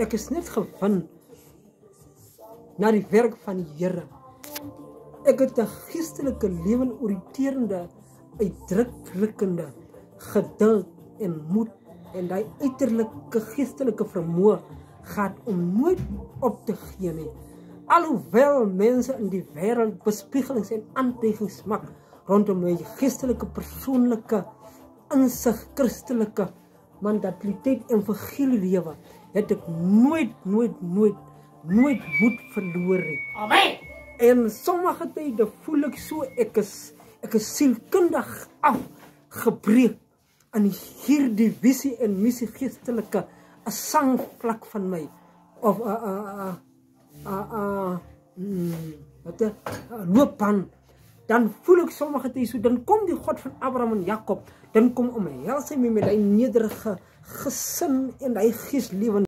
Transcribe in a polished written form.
Ek is net gewin na die werk van die Here. Ek het 'n geestelike lewenoriënterende, uitdrukkende geduld en moed en daai uiterlike geestelike vermoë gaan om nooit op te gee nie. Alhoewel mense in die wêreld bespiegelings en aantuigings maak rondom my geestelike, persoonlike insig, Christelike mandabiliteit en evangelie lewe, het ek nooit moed verloor nie. Amen. En sommige tye voel ek so, ek is sielkundig afgebreek in hierdie visie en missie geestelike 'n sangvlak van my of 'n loopbaan. Dan voel ek sommige tye so, dan kom die God van Abraham en Jakob, dan kom omhels hy my met hy nederige gesin en hy geeslewe